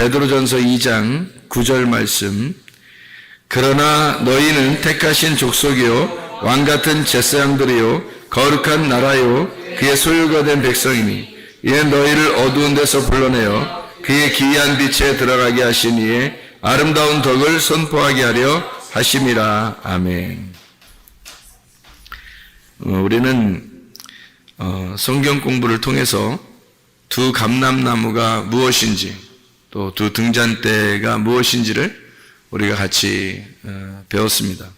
베드로전서 2장 9절 말씀. 그러나 너희는 택하신 족속이요 왕같은 제사장들이요 거룩한 나라요 그의 소유가 된 백성이니 이는 너희를 어두운 데서 불러내어 그의 기이한 빛에 들어가게 하신 이의 아름다운 덕을 선포하게 하려 하심이라. 아멘. 우리는 성경 공부를 통해서 두 감람나무가 무엇인지 또 두 등잔대가 무엇인지를 우리가 같이 배웠습니다.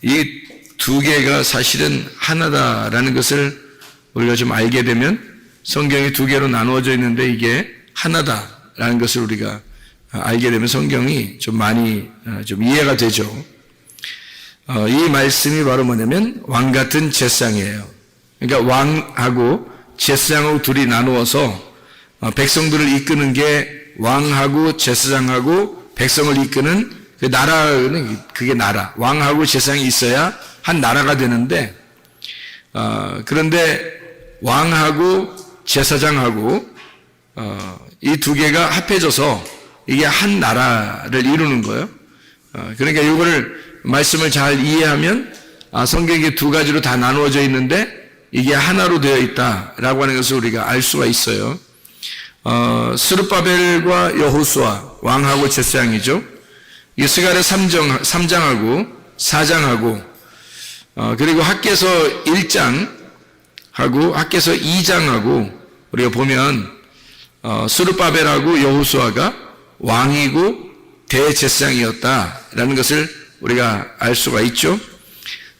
이 두 개가 사실은 하나다라는 것을 우리가 좀 알게 되면 성경이 두 개로 나누어져 있는데 이게 하나다라는 것을 우리가 알게 되면 성경이 좀 많이 좀 이해가 되죠. 이 말씀이 바로 뭐냐면 왕같은 제사장이에요. 그러니까 왕하고 제사장하고 둘이 나누어서 백성들을 이끄는 게 왕하고 제사장하고 백성을 이끄는 그 나라는 그게 나라. 왕하고 제사장이 있어야 한 나라가 되는데 그런데 왕하고 제사장하고 이 두 개가 합해져서 이게 한 나라를 이루는 거예요. 그러니까 이거를 말씀을 잘 이해하면 성경이 두 가지로 다 나누어져 있는데 이게 하나로 되어 있다라고 하는 것을 우리가 알 수가 있어요. 스룹바벨과 여호수아 왕하고 제사장이죠. 이 스가랴 3장하고 4장하고 그리고 학개서 1장하고 학개서 2장하고 우리가 보면 스룹바벨하고 여호수아가 왕이고 대제사장이었다라는 것을 우리가 알 수가 있죠.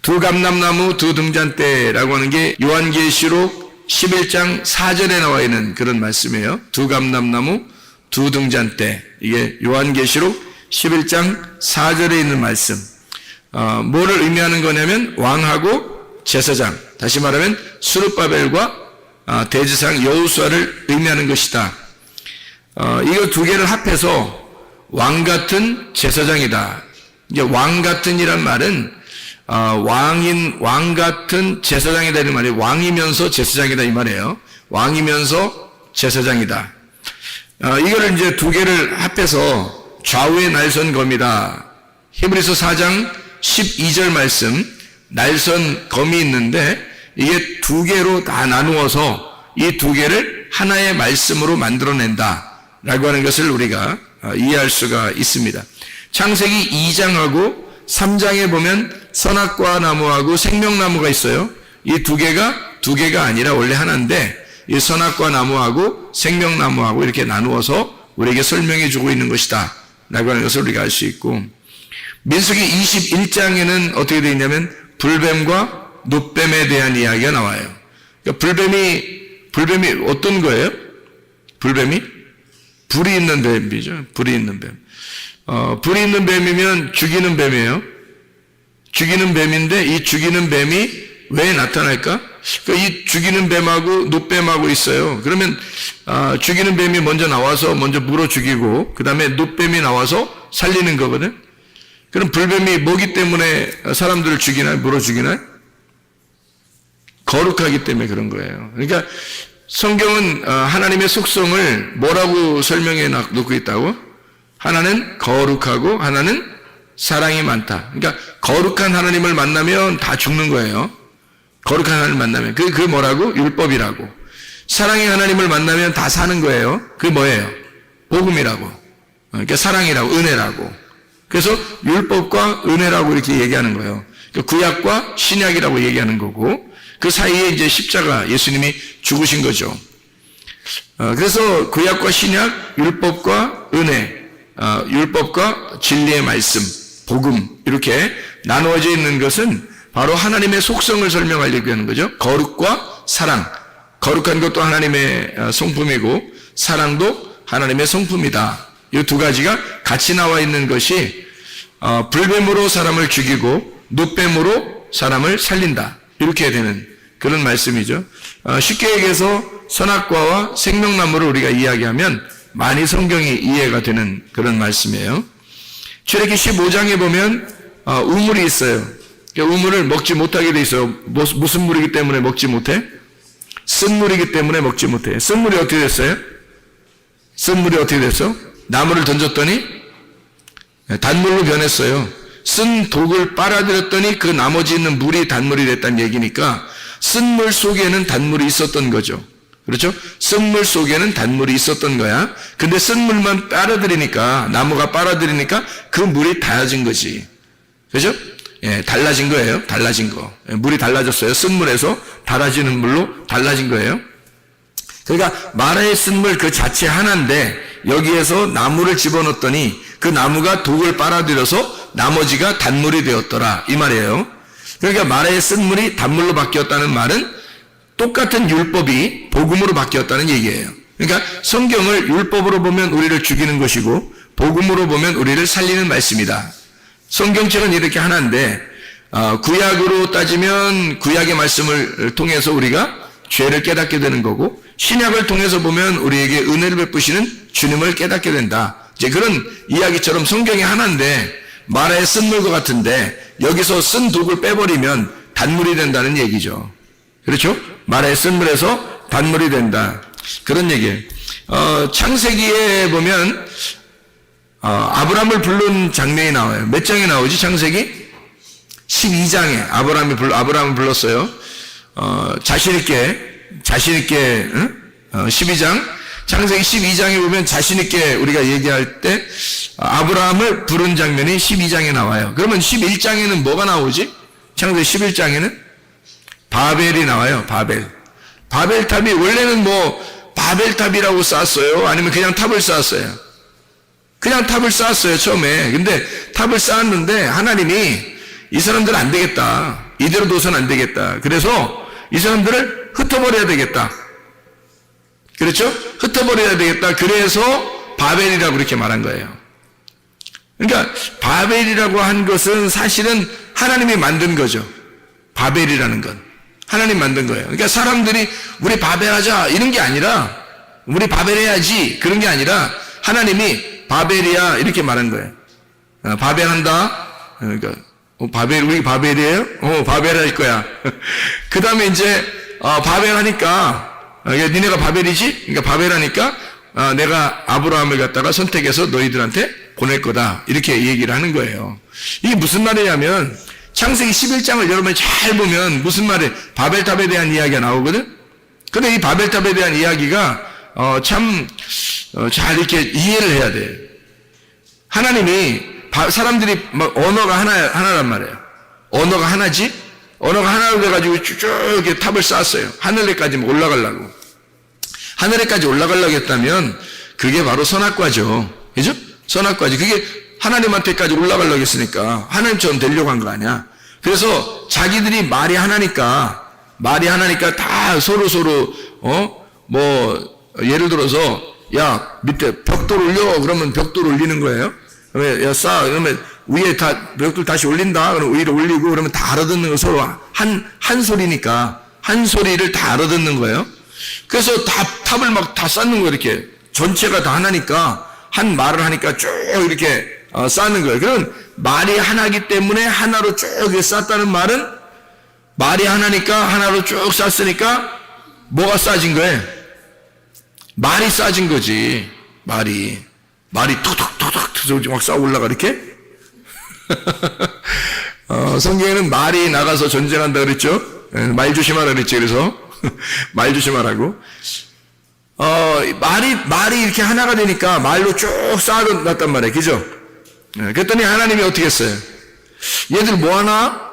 두 감람나무 두 등잔대라고 하는 게 요한계시록 11장 4절에 나와 있는 그런 말씀이에요. 두 감람나무 두 등잔대, 이게 요한계시록 11장 4절에 있는 말씀. 뭐를 의미하는 거냐면 왕하고 제사장, 다시 말하면 스룹바벨과 대제사장 여호수아를 의미하는 것이다. 이거 두 개를 합해서 왕같은 제사장이다. 이제 왕같은이란 말은 왕같은 제사장이다 이 말이에요. 왕이면서 제사장이다 이 말이에요. 왕이면서 제사장이다. 이거를 이제 두 개를 합해서 좌우의 날선검이다. 히브리서 4장 12절 말씀, 날선 검이 있는데 이게 두 개로 다 나누어서 이 두 개를 하나의 말씀으로 만들어낸다 라고 하는 것을 우리가 이해할 수가 있습니다. 창세기 2장하고 3장에 보면 선악과 나무하고 생명나무가 있어요. 이 두 개가 아니라 원래 하나인데 이 선악과 나무하고 생명나무하고 이렇게 나누어서 우리에게 설명해 주고 있는 것이다 라고 하는 것을 우리가 알 수 있고, 민수기 21장에는 어떻게 되어 있냐면 불뱀과 놋뱀에 대한 이야기가 나와요. 그러니까 불뱀이 어떤 거예요? 불뱀이? 불이 있는 뱀이죠. 불이 있는 뱀. 불이 있는 뱀이면 죽이는 뱀이에요. 죽이는 뱀인데 이 죽이는 뱀이 왜 나타날까? 그러니까 이 죽이는 뱀하고 놋뱀하고 있어요. 그러면 죽이는 뱀이 먼저 나와서 먼저 물어 죽이고 그 다음에 놋뱀이 나와서 살리는 거거든. 그럼 불뱀이 뭐기 때문에 사람들을 죽이나요? 물어 죽이나요? 거룩하기 때문에 그런 거예요. 그러니까 성경은 하나님의 속성을 뭐라고 설명해 놓고 있다고? 하나는 거룩하고 하나는 사랑이 많다. 그러니까 거룩한 하나님을 만나면 다 죽는 거예요. 거룩한 하나님을 만나면. 그게 뭐라고? 율법이라고. 사랑의 하나님을 만나면 다 사는 거예요. 그게 뭐예요? 복음이라고. 그러니까 사랑이라고, 은혜라고. 그래서 율법과 은혜라고 이렇게 얘기하는 거예요. 구약과 신약이라고 얘기하는 거고, 그 사이에 이제 십자가 예수님이 죽으신 거죠. 그래서 구약과 신약, 율법과 은혜, 율법과 진리의 말씀, 복음 이렇게 나누어져 있는 것은 바로 하나님의 속성을 설명하려고 하는 거죠. 거룩과 사랑. 거룩한 것도 하나님의 성품이고 사랑도 하나님의 성품이다. 이 두 가지가 같이 나와 있는 것이 불뱀으로 사람을 죽이고 놋뱀으로 사람을 살린다. 이렇게 되는 그런 말씀이죠. 쉽게 얘기해서 선악과와 생명나무를 우리가 이야기하면 많이 성경이 이해가 되는 그런 말씀이에요. 출애굽기 15장에 보면 우물이 있어요. 우물을 먹지 못하게 돼 있어요. 무슨 물이기 때문에 먹지 못해? 쓴물이기 때문에 먹지 못해. 쓴물이 어떻게 됐어요? 쓴 물이 어떻게 됐어? 나무를 던졌더니 단물로 변했어요. 쓴 독을 빨아들였더니 그 나머지 있는 물이 단물이 됐다는 얘기니까 쓴 물 속에는 단물이 있었던 거죠. 그렇죠? 쓴 물 속에는 단물이 있었던 거야. 근데 쓴 물만 빨아들이니까, 나무가 빨아들이니까 그 물이 달라진 거지. 그죠? 예, 달라진 거예요. 달라진 거. 물이 달라졌어요. 쓴 물에서 달아지는 물로 달라진 거예요. 그러니까 마라의 쓴 물 그 자체 하나인데 여기에서 나무를 집어넣었더니 그 나무가 독을 빨아들여서 나머지가 단물이 되었더라. 이 말이에요. 그러니까 마라의 쓴 물이 단물로 바뀌었다는 말은 똑같은 율법이 복음으로 바뀌었다는 얘기예요. 그러니까 성경을 율법으로 보면 우리를 죽이는 것이고 복음으로 보면 우리를 살리는 말씀이다. 성경책은 이렇게 하나인데 구약으로 따지면 구약의 말씀을 통해서 우리가 죄를 깨닫게 되는 거고 신약을 통해서 보면 우리에게 은혜를 베푸시는 주님을 깨닫게 된다. 이제 그런 이야기처럼 성경이 하나인데 마라의 쓴 물과 같은데 여기서 쓴 독을 빼버리면 단물이 된다는 얘기죠. 그렇죠? 마라의 쓴 물에서 단물이 된다. 그런 얘기예요. 창세기에 보면 아브라함을 부른 장면이 나와요. 몇 장에 나오지 창세기? 12장에 아브라함을 불렀어요. 자신있게 12장 창세기 12장에 보면 자신있게 우리가 얘기할 때 아브라함을 부른 장면이 12장에 나와요. 그러면 11장에는 뭐가 나오지? 창세기 11장에는 바벨이 나와요. 바벨탑이 원래는 뭐 바벨탑이라고 쌓았어요? 아니면 그냥 탑을 쌓았어요? 그냥 탑을 쌓았어요 처음에. 근데 탑을 쌓았는데 하나님이 이 사람들은 안 되겠다. 이대로 둬서는 안 되겠다. 그래서 이 사람들을 흩어버려야 되겠다. 그렇죠? 흩어버려야 되겠다. 그래서 바벨이라고 그렇게 말한 거예요. 그러니까 바벨이라고 한 것은 사실은 하나님이 만든 거죠. 바벨이라는 건 하나님 만든 거예요. 그러니까 사람들이 우리 바벨하자 이런 게 아니라 우리 바벨해야지 그런 게 아니라 하나님이 바벨이야 이렇게 말한 거예요. 바벨한다. 그러니까 우리 바벨이에요? 바벨할 거야. 그 다음에 이제 바벨하니까 니네가 바벨이지? 그러니까 바벨하니까 내가 아브라함을 갖다가 선택해서 너희들한테 보낼 거다. 이렇게 얘기를 하는 거예요. 이게 무슨 말이냐면 창세기 11장을 여러분이 잘 보면 무슨 말이에요? 바벨탑에 대한 이야기가 나오거든? 근데 이 바벨탑에 대한 이야기가 참 잘 이렇게 이해를 해야 돼요. 하나님이 사람들이 막 언어가 하나란 말이에요. 언어가 하나지? 언어가 하나로 돼가지고 쭉 이렇게 탑을 쌓았어요. 하늘에까지 올라가려고. 하늘에까지 올라가려고 했다면 그게 바로 선악과죠. 그죠? 선악과지. 그게 하나님한테까지 올라가려고 했으니까 하나님처럼 되려고 한 거 아니야. 그래서 자기들이 말이 하나니까 다 서로 뭐 예를 들어서 야 밑에 벽돌 올려 그러면 벽돌 올리는 거예요. 그러면 야 쌓아 그러면 위에 다 벽돌 다시 올린다. 그럼 위로 올리고 그러면 다 알아듣는 거 서로 한 소리니까 한 소리를 다 알아듣는 거예요. 그래서 탑을 막 다 쌓는 거예요. 이렇게 전체가 다 하나니까 한 말을 하니까 쭉 이렇게 쌓는 거예요. 그럼 말이 하나기 때문에 하나로 쭉 쌓았다는 말은 말이 하나니까 하나로 쭉 쌓았으니까 뭐가 쌓아진 거예요? 말이 쌓아진 거지. 말이 툭툭툭툭 막 쌓아 올라가 이렇게. 성경에는 말이 나가서 전쟁한다 그랬죠. 말 조심하라 그랬지. 그래서 말 조심하라고. 말이 이렇게 하나가 되니까 말로 쭉 쌓아놨단 말이에요. 그죠? 그랬더니 하나님이 어떻게 했어요? 얘들 뭐하나?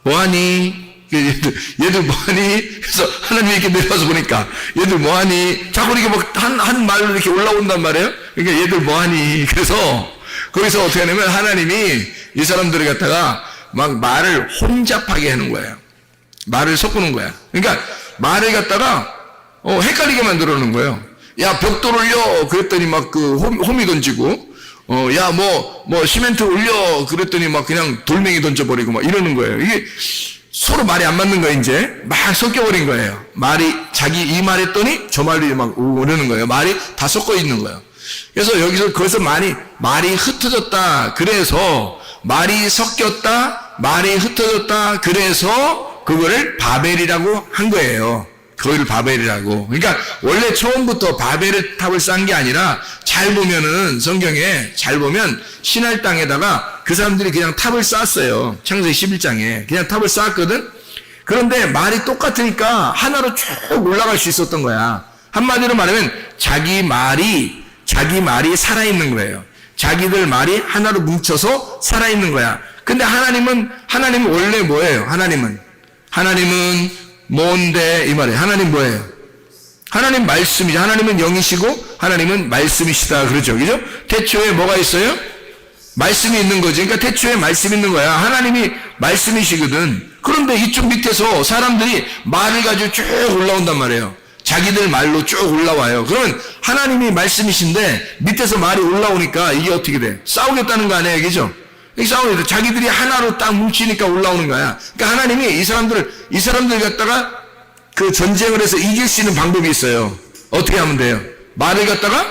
뭐하니? 얘들 뭐하니? 그래서 하나님이 이렇게 내려와서 보니까 얘들 뭐하니? 자꾸 이렇게 막 한 말로 이렇게 올라온단 말이에요. 그러니까 얘들 뭐하니? 그래서 거기서 어떻게 하냐면 하나님이 이 사람들을 갖다가 막 말을 혼잡하게 하는 거예요. 말을 섞는 거야. 그러니까 말을 갖다가 헷갈리게 만들어 놓은 거예요. 야 벽돌 올려 그랬더니 막 그 홈이 던지고 야 뭐 시멘트 올려 그랬더니 막 그냥 돌멩이 던져버리고 막 이러는 거예요. 이게 서로 말이 안 맞는 거예요. 이제 막 섞여버린 거예요. 말이 자기 이 말 했더니 저 말이 막 오르는 거예요. 말이 다 섞여 있는 거예요. 그래서 여기서 거기서 말이 흩어졌다. 그래서 말이 섞였다. 말이 흩어졌다. 그래서 그거를 바벨이라고 한 거예요. 거기를 바벨이라고. 그러니까 원래 처음부터 바벨의 탑을 쌓은 게 아니라 잘 보면은 성경에 잘 보면 신할 땅에다가 그 사람들이 그냥 탑을 쌓았어요. 창세기 11장에 그냥 탑을 쌓았거든. 그런데 말이 똑같으니까 하나로 쭉 올라갈 수 있었던 거야. 한마디로 말하면 자기 말이 살아있는 거예요. 자기들 말이 하나로 뭉쳐서 살아있는 거야. 근데 하나님은 원래 뭐예요? 하나님은 뭔데 이 말이에요. 하나님 뭐예요? 하나님 말씀이죠. 하나님은 영이시고 하나님은 말씀이시다 그러죠. 그죠? 태초에 뭐가 있어요? 말씀이 있는 거지. 그러니까 태초에 말씀이 있는 거야. 하나님이 말씀이시거든. 그런데 이쪽 밑에서 사람들이 말을 가지고 쭉 올라온단 말이에요. 자기들 말로 쭉 올라와요. 그러면 하나님이 말씀이신데 밑에서 말이 올라오니까 이게 어떻게 돼? 싸우겠다는 거 아니에요, 그죠? 싸우겠다. 자기들이 하나로 딱 뭉치니까 올라오는 거야. 그러니까 하나님이 이 사람들 갖다가 그 전쟁을 해서 이길 수 있는 방법이 있어요. 어떻게 하면 돼요? 말을 갖다가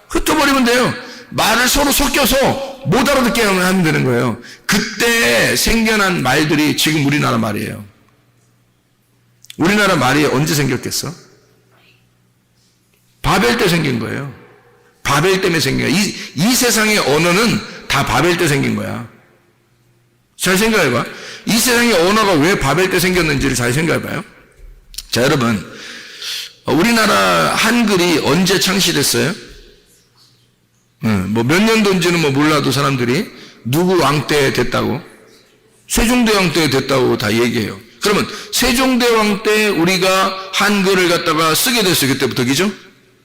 흩어버리면 돼요. 말을 서로 섞여서 못 알아듣게 하면 되는 거예요. 그때 생겨난 말들이 지금 우리나라 말이에요. 우리나라 말이 언제 생겼겠어? 바벨 때 생긴 거예요. 바벨 때문에 생긴 거야. 이 세상의 언어는 다 바벨 때 생긴 거야. 잘 생각해봐. 이 세상의 언어가 왜 바벨 때 생겼는지를 잘 생각해봐요. 자, 여러분, 우리나라 한글이 언제 창시됐어요? 뭐 몇 년도인지는 뭐 몰라도 사람들이 누구 왕 때 됐다고, 세종대왕 때 됐다고 다 얘기해요. 그러면 세종대왕 때 우리가 한글을 갖다가 쓰게 됐어요. 그때부터, 그죠?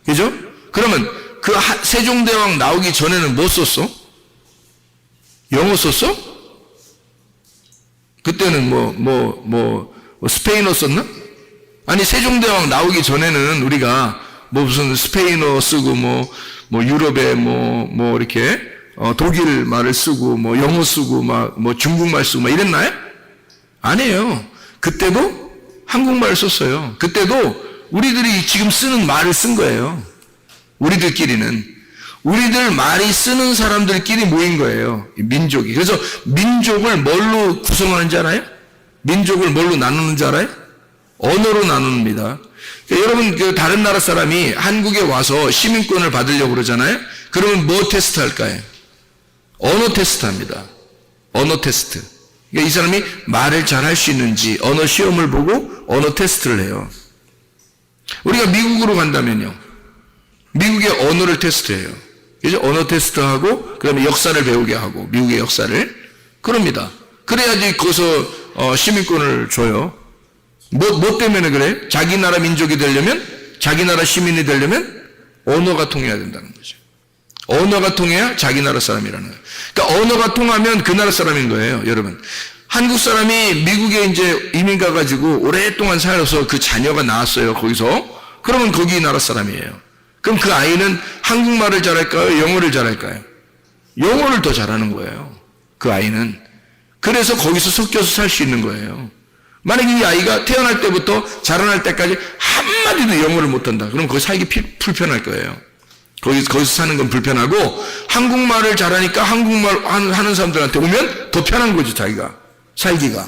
그죠? 그러면 그 세종대왕 나오기 전에는 뭐 썼어? 영어 썼어? 그때는 뭐 스페인어 썼나? 아니, 세종대왕 나오기 전에는 우리가 뭐 무슨 스페인어 쓰고 뭐 유럽에 뭐 이렇게 독일 말을 쓰고 뭐 영어 쓰고 뭐 중국말 쓰고 막 이랬나요? 아니에요. 그때도 한국말을 썼어요. 그때도 우리들이 지금 쓰는 말을 쓴 거예요. 우리들 말이 쓰는 사람들끼리 모인 거예요. 민족이. 그래서 민족을 뭘로 구성하는지 알아요? 민족을 뭘로 나누는지 알아요? 언어로 나눕니다. 여러분, 그 다른 나라 사람이 한국에 와서 시민권을 받으려고 그러잖아요? 그러면 뭐 테스트 할까요? 언어 테스트 합니다. 언어 테스트. 그러니까 이 사람이 말을 잘 할 수 있는지 언어 시험을 보고 언어 테스트를 해요. 우리가 미국으로 간다면요, 미국의 언어를 테스트해요. 그죠? 언어 테스트하고 그다음에 역사를 배우게 하고 미국의 역사를 그럽니다. 그래야지 거기서 시민권을 줘요. 뭐 때문에 그래? 자기 나라 민족이 되려면, 자기 나라 시민이 되려면 언어가 통해야 된다는 거죠. 언어가 통해야 자기 나라 사람이라는 거예요. 그러니까 언어가 통하면 그 나라 사람인 거예요, 여러분. 한국 사람이 미국에 이제 이민 가가지고 오랫동안 살아서 그 자녀가 나왔어요, 거기서. 그러면 거기 나라 사람이에요. 그럼 그 아이는 한국말을 잘할까요? 영어를 잘할까요? 영어를 더 잘하는 거예요, 그 아이는. 그래서 거기서 섞여서 살 수 있는 거예요. 만약에 이 아이가 태어날 때부터 자라날 때까지 한마디도 영어를 못한다. 그럼 거기 살기 불편할 거예요. 거기서 사는 건 불편하고, 한국말을 잘하니까 한국말 하는 사람들한테 오면 더 편한 거죠, 자기가. 살기가.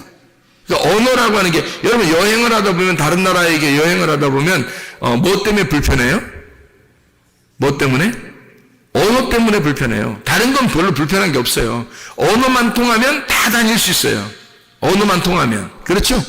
그러니까 언어라고 하는 게, 여러분 여행을 하다 보면, 다른 나라에게 여행을 하다 보면, 뭐 때문에 불편해요? 뭐 때문에? 언어 때문에 불편해요. 다른 건 별로 불편한 게 없어요. 언어만 통하면 다 다닐 수 있어요. 언어만 통하면. 그렇죠?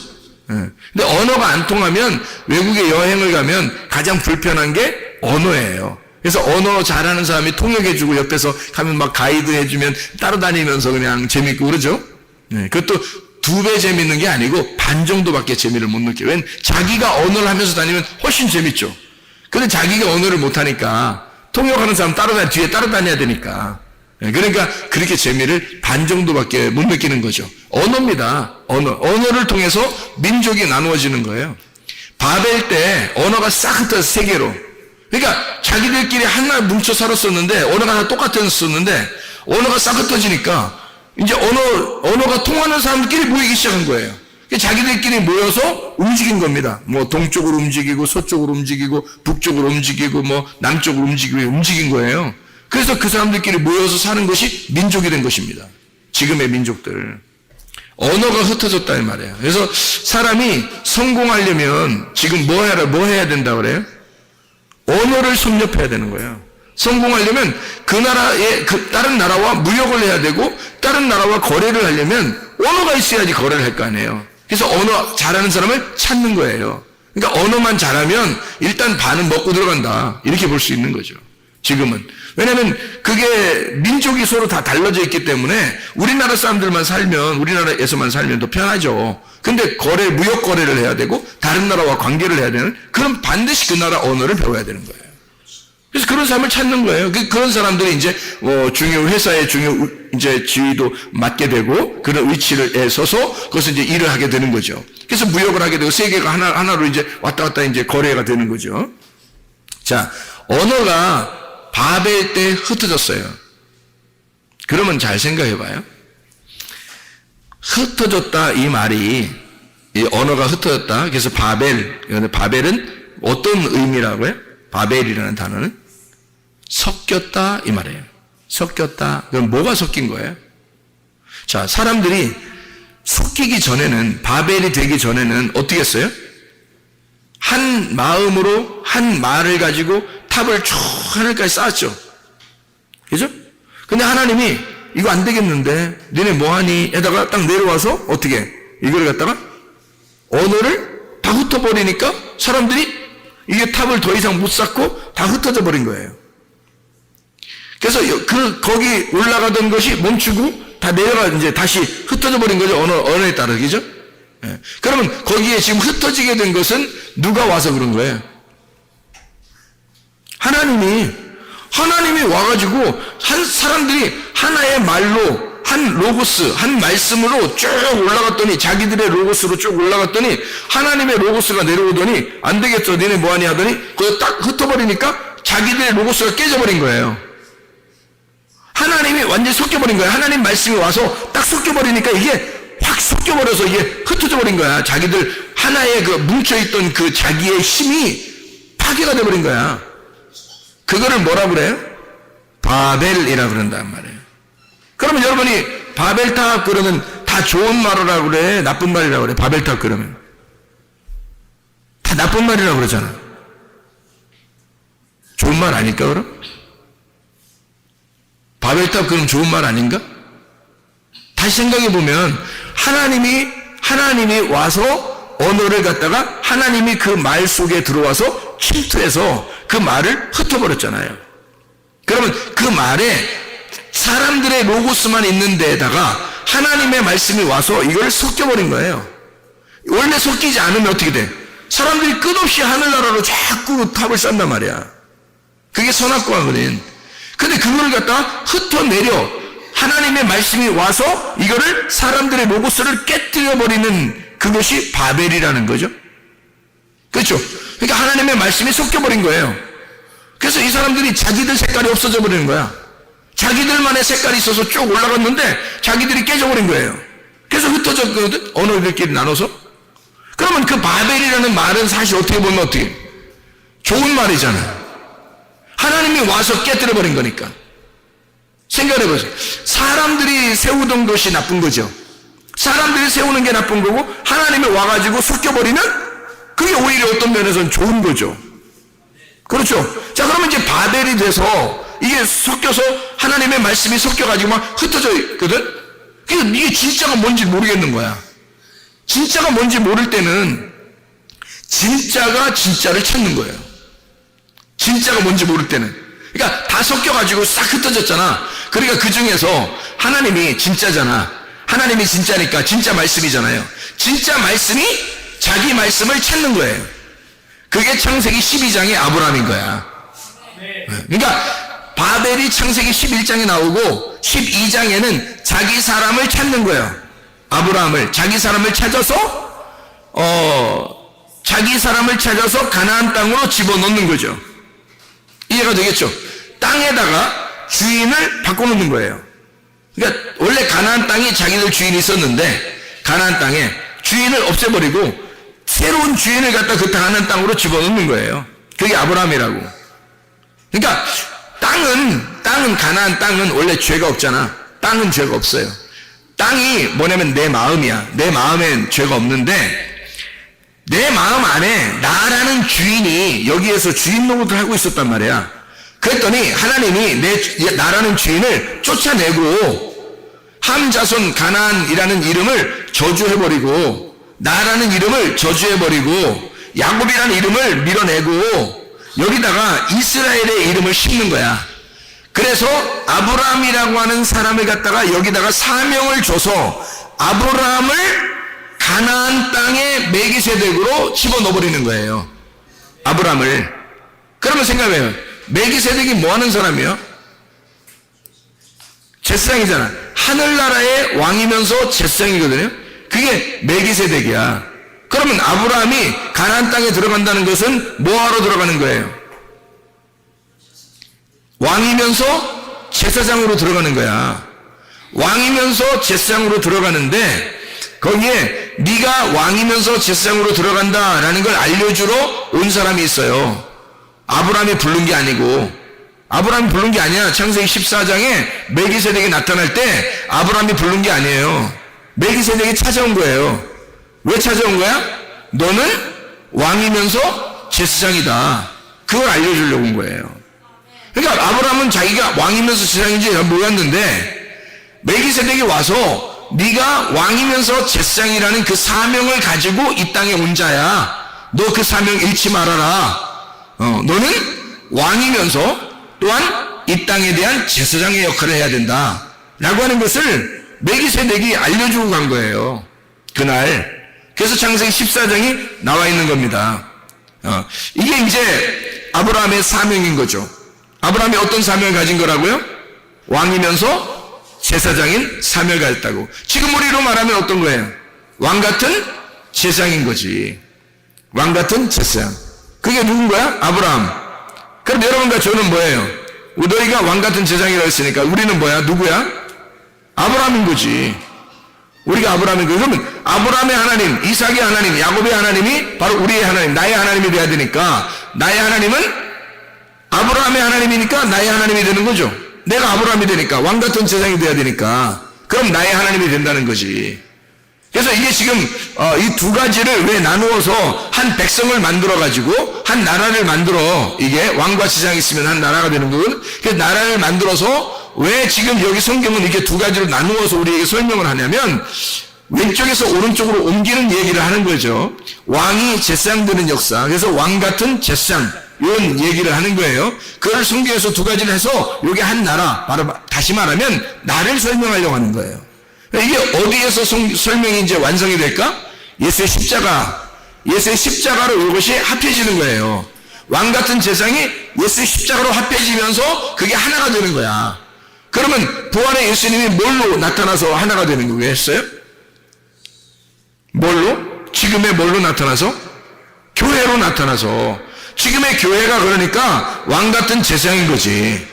근데 언어가 안 통하면 외국에 여행을 가면 가장 불편한 게 언어예요. 그래서 언어 잘하는 사람이 통역해주고 옆에서 가면 막 가이드 해주면 따라다니면서 그냥 재밌고 그러죠? 그것도 2배 재밌는 게 아니고 반 정도밖에 재미를 못 느껴요. 왜냐면 자기가 언어를 하면서 다니면 훨씬 재밌죠. 근데 자기가 언어를 못하니까 통역하는 사람 뒤에 따라다녀야 되니까. 그러니까 그렇게 재미를 반 정도밖에 못 느끼는 거죠. 언어입니다. 언어를 통해서 민족이 나누어지는 거예요. 바벨 때 언어가 싹 흩어서 세 개로. 그러니까 자기들끼리 하나 뭉쳐 살았었는데, 언어가 다 똑같았었는데, 언어가 싹 흩어지니까 이제 언어가 통하는 사람들끼리 모이기 시작한 거예요. 자기들끼리 모여서 움직인 겁니다. 뭐 동쪽으로 움직이고 서쪽으로 움직이고 북쪽으로 움직이고 뭐 남쪽으로 움직인 거예요. 그래서 그 사람들끼리 모여서 사는 것이 민족이 된 것입니다. 지금의 민족들. 언어가 흩어졌다 이 말이에요. 그래서 사람이 성공하려면 지금 뭐 해야 된다 그래요? 언어를 섭렵해야 되는 거예요. 성공하려면 그 나라의 다른 나라와 무역을 해야 되고 다른 나라와 거래를 하려면 언어가 있어야지 거래를 할 거 아니에요. 그래서 언어 잘하는 사람을 찾는 거예요. 그러니까 언어만 잘하면 일단 반은 먹고 들어간다 이렇게 볼 수 있는 거죠. 지금은. 왜냐하면 그게 민족이 서로 다 달라져 있기 때문에 우리나라 사람들만 살면 우리나라에서만 살면 더 편하죠. 근데 무역 거래를 해야 되고 다른 나라와 관계를 해야 되는 그럼 반드시 그 나라 언어를 배워야 되는 거예요. 그래서 그런 사람을 찾는 거예요. 그런 사람들이 이제 회사의 중요 이제 지위도 맡게 되고 그런 위치를 서서 거기서 이제 일을 하게 되는 거죠. 그래서 무역을 하게 되고 세계가 하나로 이제 왔다 갔다 이제 거래가 되는 거죠. 자, 언어가 바벨 때 흩어졌어요. 그러면 잘 생각해 봐요. 흩어졌다 이 말이 이 언어가 흩어졌다. 그래서 바벨은 어떤 의미라고요? 바벨이라는 단어는 섞였다 이 말이에요. 섞였다. 그럼 뭐가 섞인 거예요? 자, 사람들이 섞이기 전에는 바벨이 되기 전에는 어떻게 했어요? 한 마음으로 한 말을 가지고 탑을 쭉 하늘까지 쌓았죠. 그죠? 근데 하나님이 이거 안 되겠는데 너네 뭐하니? 에다가 딱 내려와서 어떻게 이걸 갖다가 언어를 다 흩어버리니까 사람들이 이게 탑을 더 이상 못 쌓고 다 흩어져 버린 거예요. 그래서 거기 올라가던 것이 멈추고 다 내려가 이제 다시 흩어져 버린 거죠. 언어에 따라. 그죠? 예. 그러면 거기에 지금 흩어지게 된 것은 누가 와서 그런 거예요? 하나님이 와가지고 사람들이 하나의 말로 한 로고스, 한 말씀으로 쭉 올라갔더니 자기들의 로고스로 쭉 올라갔더니 하나님의 로고스가 내려오더니 안 되겠어 너네 뭐하니 하더니 그거 딱 흩어버리니까 자기들의 로고스가 깨져버린 거예요. 하나님이 완전히 섞여버린 거예요. 하나님 말씀이 와서 딱 섞여버리니까 이게 확 섞여버려서 이게 흩어져 버린 거야. 자기들 하나의 그 뭉쳐있던 그 자기의 힘이 파괴가 돼버린 거야. 그거를 뭐라 그래요? 바벨이라 그런단 말이에요. 그러면 여러분이 바벨탑 그러면 다 좋은 말이라고 그래? 나쁜 말이라고 그래? 바벨탑 그러면 다 나쁜 말이라고 그러잖아. 좋은 말 아닐까 그럼? 바벨탑 그럼 좋은 말 아닌가? 다시 생각해 보면 하나님이 와서 언어를 갖다가 하나님이 그 말 속에 들어와서 침투해서 그 말을 흩어버렸잖아요. 그러면 그 말에 사람들의 로고스만 있는 데에다가 하나님의 말씀이 와서 이걸 섞여버린 거예요. 원래 섞이지 않으면 어떻게 돼? 사람들이 끝없이 하늘나라로 자꾸 탑을 쌓는단 말이야. 그게 선악과거든. 근데 그걸 갖다가 흩어내려 하나님의 말씀이 와서 이거를 사람들의 로고스를 깨뜨려버리는 그것이 바벨이라는 거죠. 그렇죠? 그러니까 하나님의 말씀이 섞여버린 거예요. 그래서 이 사람들이 자기들 색깔이 없어져 버리는 거야. 자기들만의 색깔이 있어서 쭉 올라갔는데 자기들이 깨져버린 거예요. 그래서 흩어졌거든. 언어들끼리 나눠서. 그러면 그 바벨이라는 말은 사실 어떻게 보면 어떻게 좋은 말이잖아요. 하나님이 와서 깨뜨려버린 거니까. 생각해보세요. 사람들이 세우던 것이 나쁜 거죠. 사람들이 세우는 게 나쁜 거고 하나님이 와가지고 섞여버리면 그게 오히려 어떤 면에서는 좋은 거죠. 그렇죠? 자, 그러면 이제 바벨이 돼서 이게 섞여서 하나님의 말씀이 섞여가지고 막 흩어져 있거든? 그러니까 이게 진짜가 뭔지 모르겠는 거야. 진짜가 뭔지 모를 때는 진짜가 진짜를 찾는 거예요. 진짜가 뭔지 모를 때는. 그러니까 다 섞여가지고 싹 흩어졌잖아. 그러니까 그 중에서 하나님이 진짜잖아. 하나님이 진짜니까 진짜 말씀이잖아요. 진짜 말씀이 자기 말씀을 찾는 거예요. 그게 창세기 12장의 아브라함인 거야. 그러니까 바벨이 창세기 11장에 나오고 12장에는 자기 사람을 찾는 거예요. 아브라함을 자기 사람을 찾아서 가나안 땅으로 집어넣는 거죠. 이해가 되겠죠? 땅에다가 주인을 바꿔놓는 거예요. 그러니까 원래 가나안 땅이 자기들 주인이 있었는데 가나안 땅에 주인을 없애버리고 새로운 주인을 갖다 그 가나안 땅으로 집어넣는 거예요. 그게 아브라함이라고. 그러니까 땅은 가나안 땅은 원래 죄가 없잖아. 땅은 죄가 없어요. 땅이 뭐냐면 내 마음이야. 내 마음엔 죄가 없는데 내 마음 안에 나라는 주인이 여기에서 주인 노릇을 하고 있었단 말이야. 그랬더니 하나님이 나라는 주인을 쫓아내고 함 자손 가나안이라는 이름을 저주해버리고 나라는 이름을 저주해버리고 야곱이라는 이름을 밀어내고 여기다가 이스라엘의 이름을 심는 거야. 그래서 아브라함이라고 하는 사람을 갖다가 여기다가 사명을 줘서 아브라함을 가나안 땅의 멜기세덱으로 집어넣어버리는 거예요. 아브라함을. 그러면 생각해요. 멜기세덱이 뭐 하는 사람이에요? 제사장이잖아. 하늘나라의 왕이면서 제사장이거든요. 그게 멜기세덱이야. 그러면 아브라함이 가나안 땅에 들어간다는 것은 뭐하러 들어가는 거예요? 왕이면서 제사장으로 들어가는 거야. 왕이면서 제사장으로 들어가는데 거기에 네가 왕이면서 제사장으로 들어간다라는 걸 알려주러 온 사람이 있어요. 아브라함이 부른 게 아니고, 아브라함이 부른 게 아니야. 창세기 14장에 멜기세덱이 나타날 때 아브라함이 부른 게 아니에요. 멜기세덱이 찾아온 거예요. 왜 찾아온 거야? 너는 왕이면서 제사장이다. 그걸 알려주려고 온 거예요. 그러니까 아브라함은 자기가 왕이면서 제사장인지 몰랐는데 멜기세덱이 와서 네가 왕이면서 제사장이라는 그 사명을 가지고 이 땅에 온 자야. 너 그 사명 잃지 말아라. 너는 왕이면서 또한 이 땅에 대한 제사장의 역할을 해야 된다. 라고 하는 것을 멜기세덱이 알려주고 간 거예요. 그날. 그래서 창세기 14장이 나와 있는 겁니다. 이게 이제 아브라함의 사명인 거죠. 아브라함이 어떤 사명을 가진 거라고요? 왕이면서 제사장인 사명을 가졌다고. 지금 우리로 말하면 어떤 거예요? 왕 같은 제사장인 거지. 왕 같은 제사장. 그게 누군 거야? 아브라함. 그럼 여러분과 저는 뭐예요? 너희가 왕 같은 제사장이라고 했으니까 우리는 뭐야? 누구야? 아브라함인 거지. 우리가 아브라함인 거예요. 그러면 아브라함의 하나님, 이삭의 하나님, 야곱의 하나님이 바로 우리의 하나님, 나의 하나님이 돼야 되니까 나의 하나님은 아브라함의 하나님이니까 나의 하나님이 되는 거죠. 내가 아브라함이 되니까 왕 같은 제사장이 돼야 되니까 그럼 나의 하나님이 된다는 거지. 그래서 이게 지금 이 두 가지를 왜 나누어서 한 백성을 만들어 가지고 한 나라를 만들어, 이게 왕과 제사장이 있으면 한 나라가 되는 거거든. 그래서 나라를 만들어서 왜 지금 여기 성경은 이렇게 두 가지로 나누어서 우리에게 설명을 하냐면 왼쪽에서 오른쪽으로 옮기는 얘기를 하는 거죠. 왕이 제사장 되는 역사. 그래서 왕 같은 제사장, 이런 얘기를 하는 거예요. 그걸 성경에서 두 가지를 해서 이게 한 나라, 바로 다시 말하면 나를 설명하려고 하는 거예요. 이게 어디에서 설명이 이제 완성이 될까? 예수의 십자가. 예수의 십자가로 이것이 합해지는 거예요. 왕 같은 제사장이 예수의 십자가로 합해지면서 그게 하나가 되는 거야. 그러면 부활의 예수님이 뭘로 나타나서 하나가 되는 거겠어요? 뭘로? 지금의 뭘로 나타나서? 교회로 나타나서. 지금의 교회가 그러니까 왕 같은 제사장인 거지.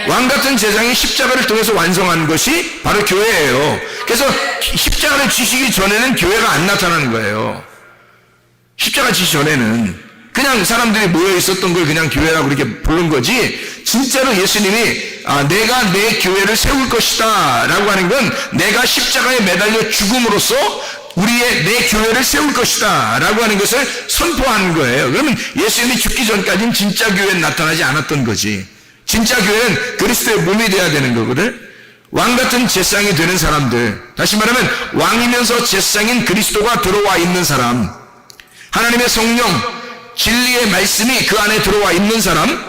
왕 같은 제사장이 십자가를 통해서 완성한 것이 바로 교회예요. 그래서 십자가를 지시기 전에는 교회가 안 나타나는 거예요. 십자가 지시 전에는 그냥 사람들이 모여 있었던 걸 그냥 교회라고 그렇게 부른 거지, 진짜로 예수님이 내가 내 교회를 세울 것이다 라고 하는 건 내가 십자가에 매달려 죽음으로써 내 교회를 세울 것이다 라고 하는 것을 선포하는 거예요. 그러면 예수님이 죽기 전까지는 진짜 교회는 나타나지 않았던 거지. 진짜 교회는 그리스도의 몸이 돼야 되는 거거든. 왕 같은 제사장이 되는 사람들, 다시 말하면 왕이면서 제사장인 그리스도가 들어와 있는 사람, 하나님의 성령, 진리의 말씀이 그 안에 들어와 있는 사람,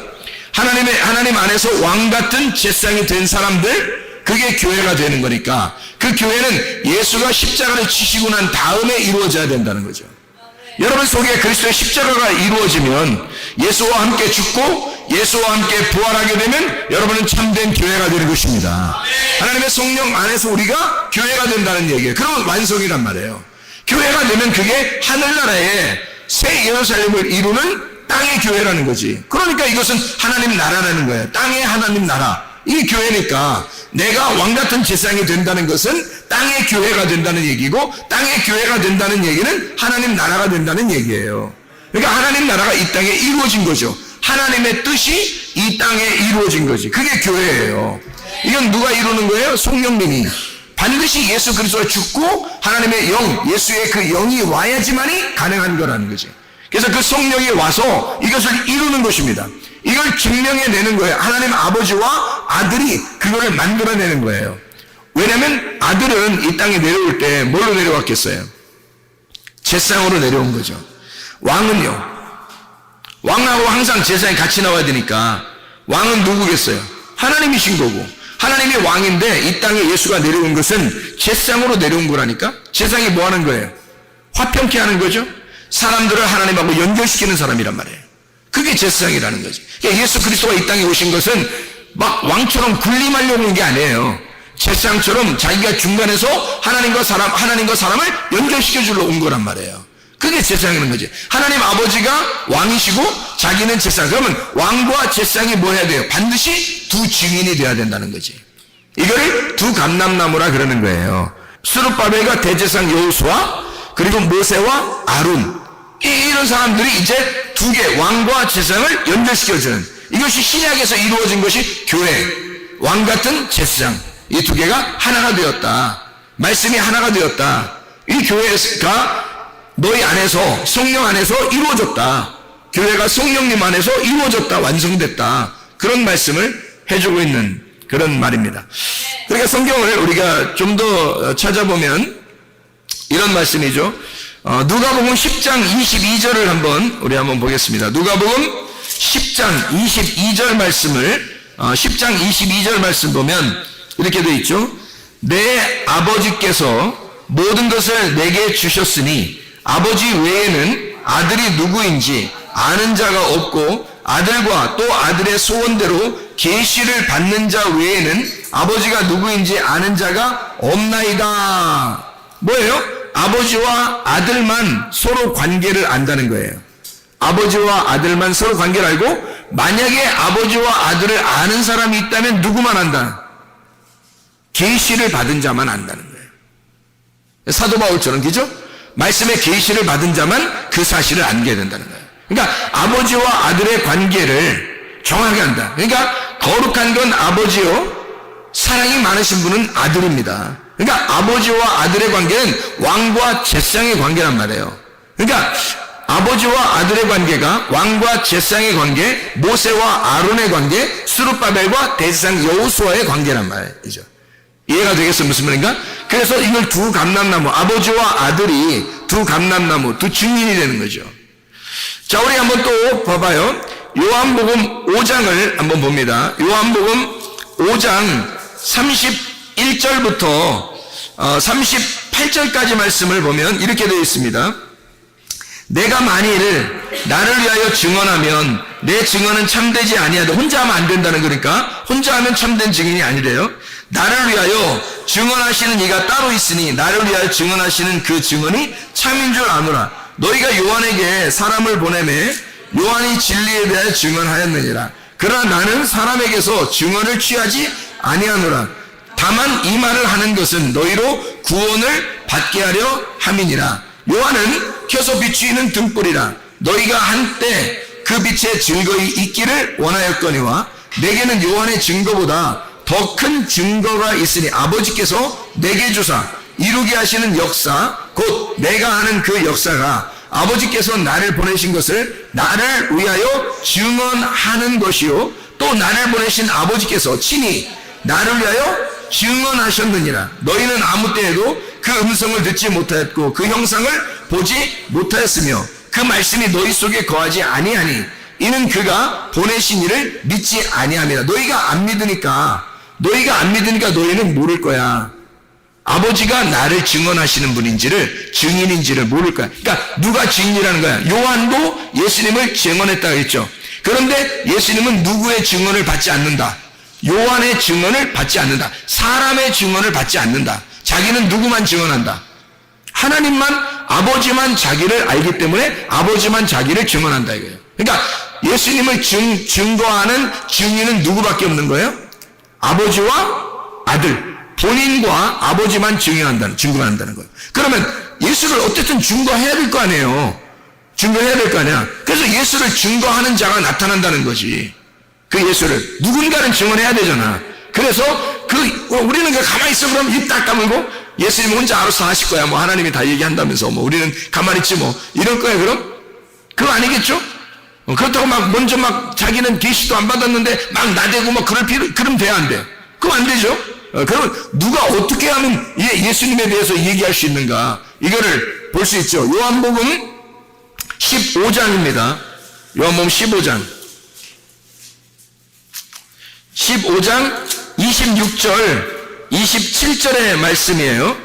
하나님 안에서 왕 같은 제사장이 된 사람들, 그게 교회가 되는 거니까 그 교회는 예수가 십자가를 지시고 난 다음에 이루어져야 된다는 거죠. 여러분 속에 그리스도의 십자가가 이루어지면 예수와 함께 죽고 예수와 함께 부활하게 되면 여러분은 참된 교회가 되는 것입니다. 하나님의 성령 안에서 우리가 교회가 된다는 얘기예요. 그러면 완성이란 말이에요. 교회가 되면 그게 하늘나라의 새 예루살렘을 이루는 땅의 교회라는 거지. 그러니까 이것은 하나님 나라라는 거예요. 땅의 하나님 나라. 이게 교회니까 내가 왕같은 제사장이 된다는 것은 땅의 교회가 된다는 얘기고, 땅의 교회가 된다는 얘기는 하나님 나라가 된다는 얘기예요. 그러니까 하나님 나라가 이 땅에 이루어진 거죠. 하나님의 뜻이 이 땅에 이루어진 거지. 그게 교회예요. 이건 누가 이루는 거예요? 성령님이. 반드시 예수 그리스도가 죽고 하나님의 영, 예수의 그 영이 와야지만이 가능한 거라는 거지. 그래서 그 성령이 와서 이것을 이루는 것입니다. 이걸 증명해내는 거예요. 하나님 아버지와 아들이 그거를 만들어내는 거예요. 왜냐하면 아들은 이 땅에 내려올 때 뭘로 내려왔겠어요? 제상으로 내려온 거죠. 왕은요, 왕하고 항상 제사에 같이 나와야 되니까 왕은 누구겠어요? 하나님이신 거고, 하나님이 왕인데 이 땅에 예수가 내려온 것은 제상으로 내려온 거라니까. 제상이 뭐 하는 거예요? 화평케 하는 거죠. 사람들을 하나님하고 연결시키는 사람이란 말이에요. 그게 제사장이라는 거죠. 그러니까 예수 그리스도가 이 땅에 오신 것은 막 왕처럼 군림하려고 온 게 아니에요. 제사장처럼 자기가 중간에서 하나님과 사람을 연결시켜 주러 온 거란 말이에요. 그게 제사장이라는 거지. 하나님 아버지가 왕이시고 자기는 제사장. 그러면 왕과 제사장이 뭐 해야 돼요? 반드시 두 증인이 돼야 된다는 거지. 이거를 두 감람나무라 그러는 거예요. 스룹바벨과 대제사장 여호수아, 그리고 모세와 아론, 이런 사람들이 이제 두 개, 왕과 제사장을 연결시켜주는, 이것이 신약에서 이루어진 것이 교회, 왕 같은 제사장, 이 두 개가 하나가 되었다. 말씀이 하나가 되었다. 이 교회가 너희 안에서, 성령 안에서 이루어졌다. 교회가 성령님 안에서 이루어졌다, 완성됐다. 그런 말씀을 해주고 있는 그런 말입니다. 그러니까 성경을 우리가 좀 더 찾아보면 이런 말씀이죠. 누가복음 10장 22절을 우리 한번 보겠습니다. 누가복음 10장 22절 말씀을 10장 22절 말씀 보면 이렇게 되어 있죠. 내 아버지께서 모든 것을 내게 주셨으니 아버지 외에는 아들이 누구인지 아는 자가 없고 아들과 또 아들의 소원대로 계시를 받는 자 외에는 아버지가 누구인지 아는 자가 없나이다. 뭐예요? 아버지와 아들만 서로 관계를 안다는 거예요. 아버지와 아들만 서로 관계를 알고, 만약에 아버지와 아들을 아는 사람이 있다면 누구만 안다? 계시를 받은 자만 안다는 거예요. 사도 바울처럼, 그죠? 말씀의 계시를 받은 자만 그 사실을 알게 된다는 거예요. 그러니까 아버지와 아들의 관계를 정확하게 안다. 그러니까 거룩한 건 아버지요, 사랑이 많으신 분은 아들입니다. 그러니까 아버지와 아들의 관계는 왕과 제사장의 관계란 말이에요. 그러니까 아버지와 아들의 관계가 왕과 제사장의 관계, 모세와 아론의 관계, 스룹바벨과 대제사장 여호수아의 관계란 말이죠. 이해가 되겠어요? 무슨 말인가? 그래서 이걸 두 감람나무, 아버지와 아들이 두 감람나무, 두 증인이 되는 거죠. 자, 우리 한번 또 봐봐요. 요한복음 5장을 한번 봅니다. 요한복음 5장 31절부터 38절까지 말씀을 보면 이렇게 되어 있습니다. 내가 만일 나를 위하여 증언하면 내 증언은 참되지 아니하다. 혼자 하면 안 된다는 거니까 혼자 하면 참된 증인이 아니래요. 나를 위하여 증언하시는 이가 따로 있으니 나를 위하여 증언하시는 그 증언이 참인 줄 아노라. 너희가 요한에게 사람을 보내매 요한이 진리에 대하여 증언하였느니라. 그러나 나는 사람에게서 증언을 취하지 아니하노라. 다만 이 말을 하는 것은 너희로 구원을 받게 하려 함이니라. 요한은 켜서 비추이는 등불이라. 너희가 한때 그 빛의 증거이 있기를 원하였거니와 내게는 요한의 증거보다 더 큰 증거가 있으니 아버지께서 내게 주사 이루게 하시는 역사, 곧 내가 하는 그 역사가 아버지께서 나를 보내신 것을 나를 위하여 증언하는 것이요 또 나를 보내신 아버지께서 친히 나를 위하여 증언하셨느니라. 너희는 아무 때에도 그 음성을 듣지 못하였고 그 형상을 보지 못하였으며 그 말씀이 너희 속에 거하지 아니하니 이는 그가 보내신 이를 믿지 아니함이라. 너희가 안 믿으니까 너희는 모를 거야. 아버지가 나를 증언하시는 분인지를, 증인인지를 모를 거야. 그러니까 누가 증인이라는 거야? 요한도 예수님을 증언했다고 했죠. 그런데 예수님은 누구의 증언을 받지 않는다? 요한의 증언을 받지 않는다. 사람의 증언을 받지 않는다. 자기는 누구만 증언한다? 하나님만, 아버지만 자기를 알기 때문에 아버지만 자기를 증언한다 이거예요. 그러니까 예수님을 증거하는 증인은 누구밖에 없는 거예요? 아버지와 아들, 본인과 아버지만 증거한다는 거예요. 그러면 예수를 어쨌든 증거해야 될 거 아니에요. 증거해야 될 거 아니야. 그래서 예수를 증거하는 자가 나타난다는 거지. 그 예수를 누군가는 증언해야 되잖아. 그래서 우리는 가만히 있어 그럼 입 딱 다물고 예수님 혼자 알아서 하실 거야. 뭐 하나님이 다 얘기한다면서 뭐 우리는 가만히 있지 뭐 이럴 거야 그럼? 그거 아니겠죠? 그렇다고 막 먼저 막 자기는 계시도 안 받았는데 막 나대고 막 그럼 돼 안 돼? 그럼 안 되죠? 그러면 누가 어떻게 하면 예수님에 대해서 얘기할 수 있는가? 이거를 볼 수 있죠. 요한복음 15장입니다. 요한복음 15장 26절 27절의 말씀이에요.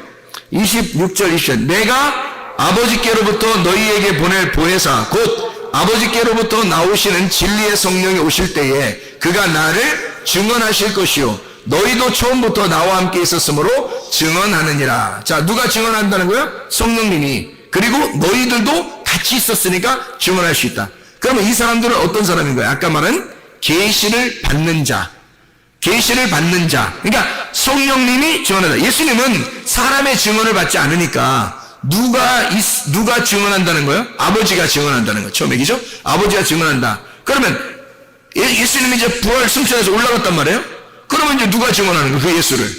26절 27절 내가 아버지께로부터 너희에게 보낼 보혜사 곧 아버지께로부터 나오시는 진리의 성령이 오실 때에 그가 나를 증언하실 것이요 너희도 처음부터 나와 함께 있었으므로 증언하느니라. 자, 누가 증언한다는 거예요? 성령님이. 그리고 너희들도 같이 있었으니까 증언할 수 있다. 그러면 이 사람들은 어떤 사람인 거예요? 아까 말한 계시를 받는 자. 계시를 받는 자. 그러니까 성령님이 증언한다. 예수님은 사람의 증언을 받지 않으니까 누가 증언한다는 거예요? 아버지가 증언한다는 거예요. 처음 얘기죠? 아버지가 증언한다. 그러면 예수님이 이제 부활 승천해서 올라갔단 말이에요? 그러면 이제 누가 증언하는 거예요? 그 예수를.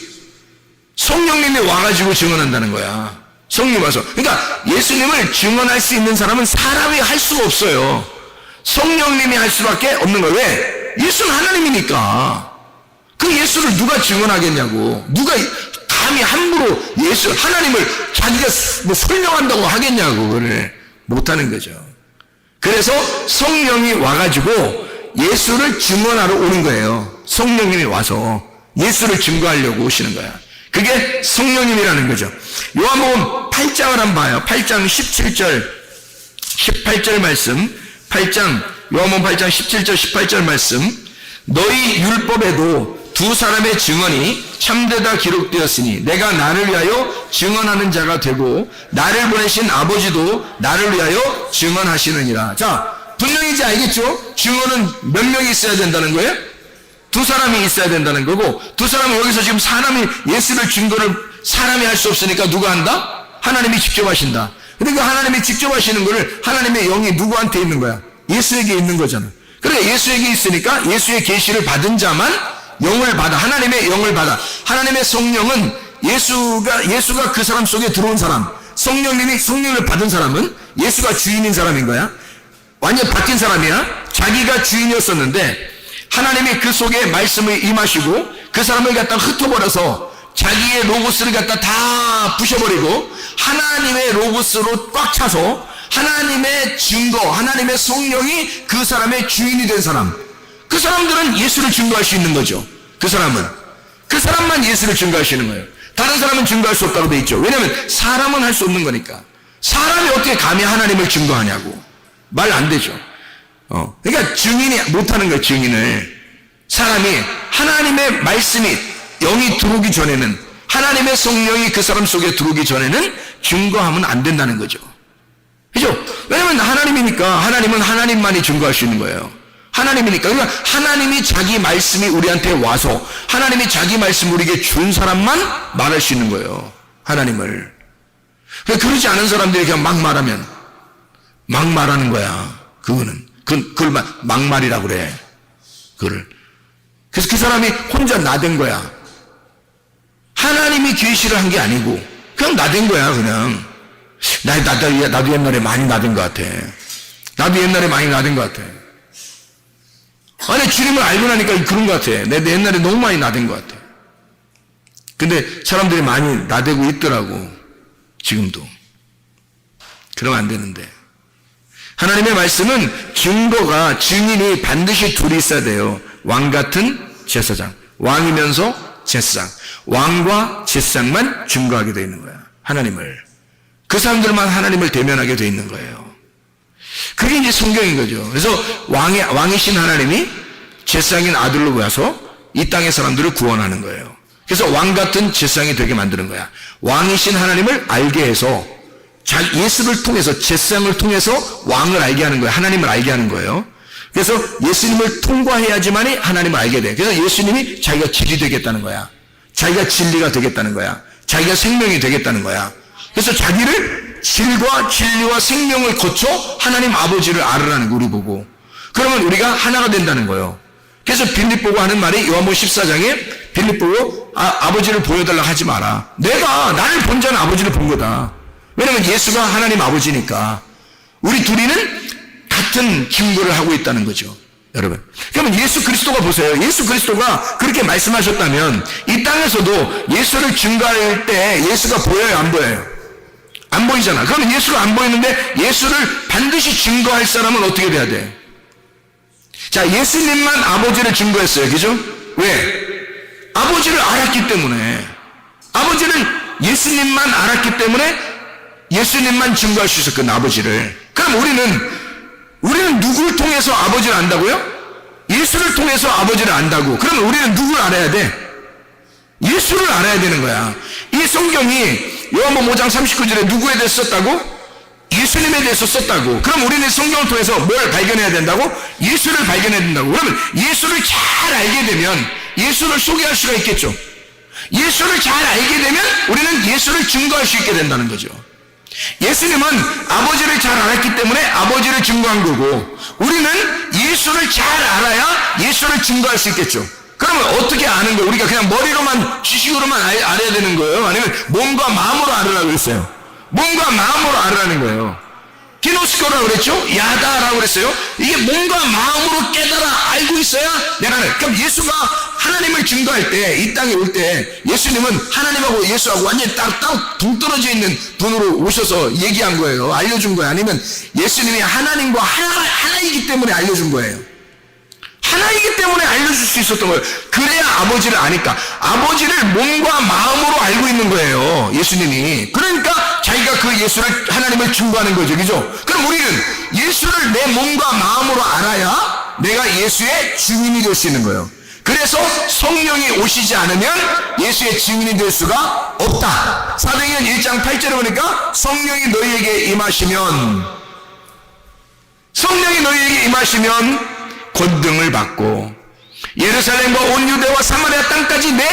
성령님이 와가지고 증언한다는 거야. 성령이 와서. 그러니까 예수님을 증언할 수 있는 사람은 사람이 할 수가 없어요. 성령님이 할 수밖에 없는 거예요. 왜? 예수는 하나님이니까. 그 예수를 누가 증언하겠냐고. 누가 감히 함부로 하나님을 자기가 뭐 설명한다고 하겠냐고. 그걸 못하는 거죠. 그래서 성령이 와가지고 예수를 증언하러 오는 거예요. 성령님이 와서 예수를 증거하려고 오시는 거야. 그게 성령님이라는 거죠. 요한복음 8장을 한번 봐요. 8장 17절 18절 말씀. 요한복음 8장 17절 18절 말씀. 너희 율법에도 두 사람의 증언이 참되다 기록되었으니 내가 나를 위하여 증언하는 자가 되고 나를 보내신 아버지도 나를 위하여 증언하시느니라. 자, 분명히 이제 알겠죠? 증언은 몇 명이 있어야 된다는 거예요? 두 사람이 있어야 된다는 거고, 두 사람은 여기서 지금 예수를 증거를 사람이 할 수 없으니까 누가 한다? 하나님이 직접 하신다. 근데 그 하나님이 직접 하시는 거를 하나님의 영이 누구한테 있는 거야? 예수에게 있는 거잖아. 그러니까 예수에게 있으니까 예수의 계시를 받은 자만 영을 받아. 하나님의 영을 받아. 하나님의 성령은 예수가 그 사람 속에 들어온 사람, 성령님이 성령을 받은 사람은 예수가 주인인 사람인 거야. 완전 바뀐 사람이야. 자기가 주인이었었는데 하나님이 그 속에 말씀을 임하시고 그 사람을 갖다 흩어버려서 자기의 로고스를 갖다 다 부셔버리고 하나님의 로고스로 꽉 차서 하나님의 증거, 하나님의 성령이 그 사람의 주인이 된 사람. 그 사람들은 예수를 증거할 수 있는 거죠. 그 사람만 예수를 증거할 수 있는 거예요. 다른 사람은 증거할 수 없다고 돼 있죠. 왜냐하면 사람은 할 수 없는 거니까. 사람이 어떻게 감히 하나님을 증거하냐고. 말 안 되죠. 그러니까 증인이 못하는 거예요. 증인을. 사람이 하나님의 말씀이 영이 들어오기 전에는, 하나님의 성령이 그 사람 속에 들어오기 전에는 증거하면 안 된다는 거죠. 그죠? 왜냐면 하나님이니까. 하나님은 하나님만이 증거할 수 있는 거예요. 하나님이니까. 그러니까 하나님이 자기 말씀이 우리한테 와서 하나님이 자기 말씀 우리에게 준 사람만 말할 수 있는 거예요. 하나님을. 그러지 않은 사람들이 그냥 막 말하면 막 말하는 거야. 그걸 막말이라고 그래. 그래서 그 사람이 혼자 나댄 거야. 하나님이 계시를 한 게 아니고 그냥 나댄 거야. 그냥 나도 옛날에 많이 나댄 것 같아. 아니, 주님을 알고 나니까 그런 것 같아. 내 옛날에 너무 많이 나댄 것 같아. 근데 사람들이 많이 나대고 있더라고. 지금도. 그러면 안 되는데. 하나님의 말씀은 증인이 반드시 둘이 있어야 돼요. 왕 같은 제사장. 왕이면서 제사장. 왕과 제사장만 증거하게 되어 있는 거야. 하나님을. 그 사람들만 하나님을 대면하게 되어 있는 거예요. 그게 이제 성경인 거죠. 그래서 왕이신 하나님이 제사장인 아들로 와서 이 땅의 사람들을 구원하는 거예요. 그래서 왕 같은 제사장이 되게 만드는 거야. 왕이신 하나님을 알게 해서 예수를 통해서, 제사장을 통해서 왕을 알게 하는 거예요. 하나님을 알게 하는 거예요. 그래서 예수님을 통과해야지만이 하나님을 알게 돼. 그래서 예수님이 자기가 길이 되겠다는 거야. 자기가 진리가 되겠다는 거야. 자기가 생명이 되겠다는 거야. 그래서 자기를 질과 진리와 생명을 거쳐 하나님 아버지를 알으라는 거, 우리 보고. 그러면 우리가 하나가 된다는 거예요. 그래서 빌립 보고 하는 말이 요한복음 14장에 빌립 보고 아버지를 보여달라고 하지 마라. 내가 나를 본 자는 아버지를 본 거다. 왜냐면 예수가 하나님 아버지니까. 우리 둘이는 같은 증거를 하고 있다는 거죠. 여러분. 그러면 예수 그리스도가 보세요. 예수 그리스도가 그렇게 말씀하셨다면 이 땅에서도 예수를 증거할 때 예수가 보여요, 안 보여요? 안 보이잖아. 그러면 예수가 안 보이는데 예수를 반드시 증거할 사람은 어떻게 돼야 돼? 자, 예수님만 아버지를 증거했어요. 그죠? 왜? 아버지를 알았기 때문에. 아버지를 예수님만 알았기 때문에 예수님만 증거할 수 있었거든, 아버지를. 그럼 우리는 누구를 통해서 아버지를 안다고요? 예수를 통해서 아버지를 안다고. 그러면 우리는 누구를 알아야 돼? 예수를 알아야 되는 거야. 이 성경이 요한복음 5장 39절에 누구에 대해서 썼다고? 예수님에 대해서 썼다고. 그럼 우리는 성경을 통해서 뭘 발견해야 된다고? 예수를 발견해야 된다고. 그러면 예수를 잘 알게 되면 예수를 소개할 수가 있겠죠. 예수를 잘 알게 되면 우리는 예수를 증거할 수 있게 된다는 거죠. 예수님은 아버지를 잘 알았기 때문에 아버지를 증거한 거고, 우리는 예수를 잘 알아야 예수를 증거할 수 있겠죠. 그러면 어떻게 아는 거예요? 우리가 그냥 머리로만, 지식으로만 알아야 되는 거예요? 아니면 몸과 마음으로 알으라고 그랬어요? 몸과 마음으로 알으라는 거예요. 기노스코라고 그랬죠? 야다라고 그랬어요? 이게 몸과 마음으로 깨달아 알고 있어야 내가 하는. 그럼 예수가 하나님을 증거할 때, 이 땅에 올 때, 예수님은 하나님하고 예수하고 완전히 딱 동떨어져 있는 분으로 오셔서 얘기한 거예요. 알려준 거예요. 아니면 예수님이 하나님과 하나이기 때문에 알려준 거예요. 하나이기 때문에 알려줄 수 있었던 거예요. 그래야 아버지를 아니까. 아버지를 몸과 마음으로 알고 있는 거예요, 예수님이. 그러니까 자기가 그 예수를, 하나님을 증거하는 거죠. 그죠? 그럼 우리는 예수를 내 몸과 마음으로 알아야 내가 예수의 증인이 될 수 있는 거예요. 그래서 성령이 오시지 않으면 예수의 증인이 될 수가 없다. 사도행전 1장 8절에 보니까 성령이 너희에게 임하시면 권능을 받고 예루살렘과 온 유대와 사마리아 땅까지 내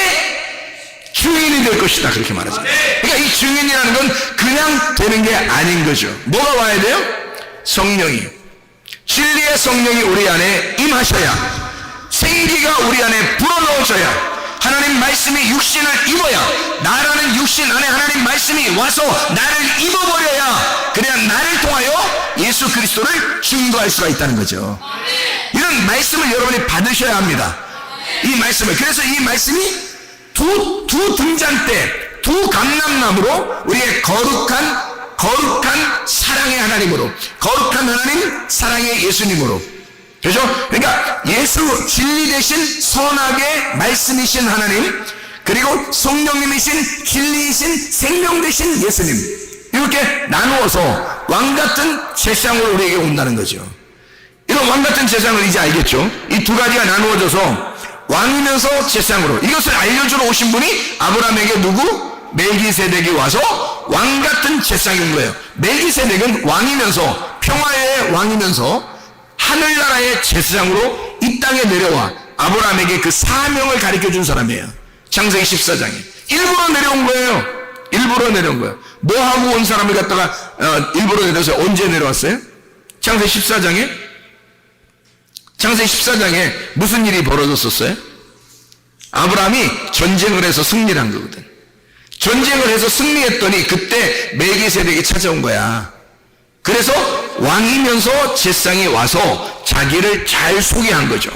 증인이 될 것이다. 그렇게 말하죠. 그러니까 이 증인이라는 건 그냥 되는 게 아닌 거죠. 뭐가 와야 돼요? 성령이. 진리의 성령이 우리 안에 임하셔야, 생기가 우리 안에 불어넣어져야, 하나님 말씀이 육신을 입어야, 나라는 육신 안에 하나님 말씀이 와서 나를 입어버려야, 그래야 나를 통하여 예수 그리스도를 증거할 수가 있다는 거죠. 이런 말씀을 여러분이 받으셔야 합니다. 이 말씀을. 그래서 이 말씀이 두 등잔대, 두 감람나무로 우리의 거룩한 사랑의 하나님으로, 거룩한 하나님 사랑의 예수님으로. 그렇죠? 그러니까 예수 진리 대신 선하게 말씀이신 하나님, 그리고 성령님이신 진리이신 생명 대신 예수님, 이렇게 나누어서 왕같은 제상으로 우리에게 온다는 거죠. 이런 왕같은 제상을 이제 알겠죠? 이 두 가지가 나누어져서 왕이면서 제상으로, 이것을 알려주러 오신 분이 아브라함에게 누구? 멜기세덱이 와서 왕같은 제상이 온 거예요. 멜기세덱은 왕이면서, 평화의 왕이면서 하늘나라의 제사장으로 이 땅에 내려와 아브라함에게 그 사명을 가르쳐준 사람이에요. 창세기 14장에 일부러 내려온 거예요. 일부러 내려온 거예요. 뭐 하고 온 사람을 갖다가 일부러 내려서 언제 내려왔어요? 창세기 14장에 무슨 일이 벌어졌었어요? 아브라함이 전쟁을 해서 승리를 한 거거든. 전쟁을 해서 승리했더니 그때 멜기세덱이 찾아온 거야. 그래서 왕이면서 제사장이 와서 자기를 잘 소개한 거죠.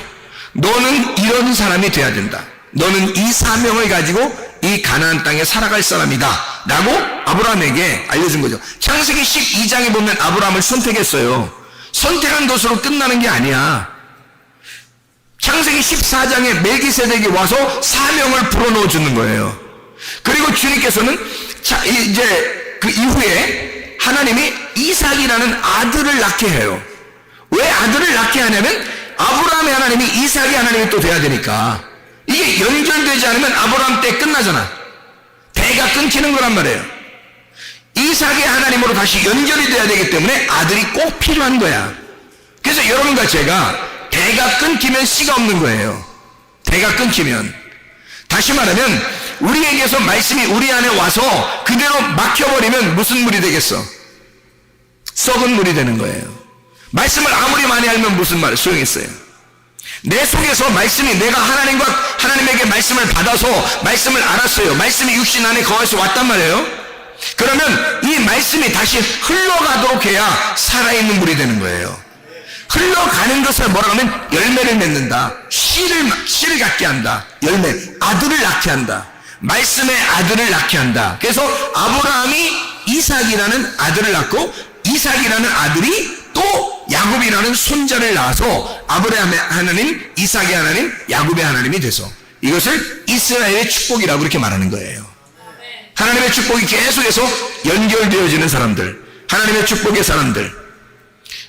너는 이런 사람이 돼야 된다. 너는 이 사명을 가지고 이 가나안 땅에 살아갈 사람이다 라고 아브라함에게 알려준 거죠. 창세기 12장에 보면 아브라함을 선택했어요. 선택한 것으로 끝나는 게 아니야. 창세기 14장에 멜기세덱이 와서 사명을 불어넣어 주는 거예요. 그리고 주님께서는 이제 그 이후에 하나님이 이삭이라는 아들을 낳게 해요. 왜 아들을 낳게 하냐면 아브라함의 하나님이 이삭의 하나님이 또 돼야 되니까. 이게 연결되지 않으면 아브라함 때 끝나잖아. 대가 끊기는 거란 말이에요. 이삭의 하나님으로 다시 연결이 돼야 되기 때문에 아들이 꼭 필요한 거야. 그래서 여러분과 제가 대가 끊기면 씨가 없는 거예요. 대가 끊기면. 다시 말하면 우리에게서 말씀이 우리 안에 와서 그대로 막혀버리면 무슨 물이 되겠어? 썩은 물이 되는 거예요. 말씀을 아무리 많이 알면 무슨 말 소용있어요. 내 속에서 말씀이, 내가 하나님에게 말씀을 받아서 말씀을 알았어요. 말씀이 육신 안에 거해서 왔단 말이에요. 그러면 이 말씀이 다시 흘러가도록 해야 살아있는 물이 되는 거예요. 흘러가는 것을 뭐라고 하면 열매를 맺는다. 씨를 갖게 한다. 열매, 아들을 낳게 한다. 말씀의 아들을 낳게 한다. 그래서 아브라함이 이삭이라는 아들을 낳고 이삭이라는 아들이 또 야곱이라는 손자를 낳아서 아브라함의 하나님, 이삭의 하나님, 야곱의 하나님이 돼서 이것을 이스라엘의 축복이라고 그렇게 말하는 거예요. 하나님의 축복이 계속해서 연결되어지는 사람들, 하나님의 축복의 사람들.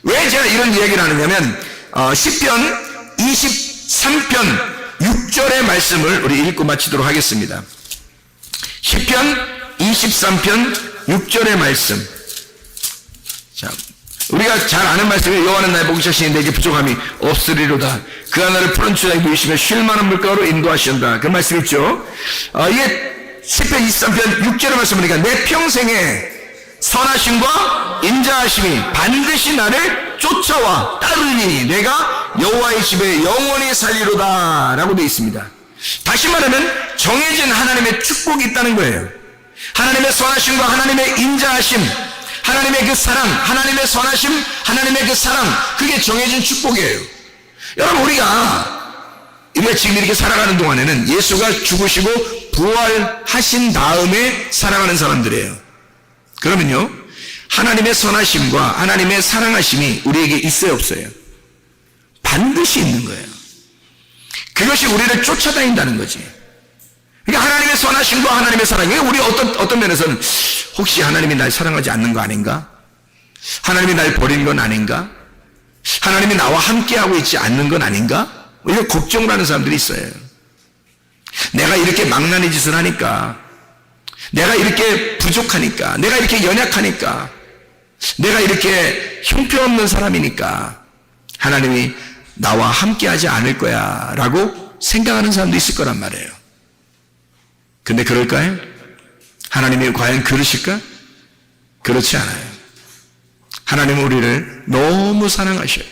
왜 제가 이런 이야기를 하느냐면 시편 23편 6절의 말씀을 우리 읽고 마치도록 하겠습니다. 시편 23편 6절의 말씀. 자, 우리가 잘 아는 말씀이 여호와는 나의 목자시니 내게 부족함이 없으리로다. 그 하나를 푸른 추장에 누이시며 쉴만한 물가로 인도하시온다. 그 말씀 있죠. 이게 시편 23편 6절의 말씀이니까 내 평생에 선하심과 인자하심이 반드시 나를 쫓아와 따르니 내가 여호와의 집에 영원히 살리로다 라고 되어 있습니다. 다시 말하면 정해진 하나님의 축복이 있다는 거예요. 하나님의 선하심과 하나님의 인자하심, 하나님의 그 사랑, 하나님의 선하심, 하나님의 그 사랑, 그게 정해진 축복이에요. 여러분, 우리가 지금 이렇게 살아가는 동안에는 예수가 죽으시고 부활하신 다음에 살아가는 사람들이에요. 그러면요, 하나님의 선하심과 하나님의 사랑하심이 우리에게 있어요, 없어요? 반드시 있는 거예요. 그것이 우리를 쫓아다닌다는 거지. 그러니까 하나님의 선하심과 하나님의 사랑이, 우리 어떤 면에서는 혹시 하나님이 날 사랑하지 않는 거 아닌가? 하나님이 날 버린 건 아닌가? 하나님이 나와 함께하고 있지 않는 건 아닌가? 이런 걱정을 하는 사람들이 있어요. 내가 이렇게 망나니 짓을 하니까, 내가 이렇게 부족하니까, 내가 이렇게 연약하니까, 내가 이렇게 형편없는 사람이니까 하나님이 나와 함께하지 않을 거야 라고 생각하는 사람도 있을 거란 말이에요. 근데 그럴까요? 하나님이 과연 그러실까? 그렇지 않아요. 하나님은 우리를 너무 사랑하셔요.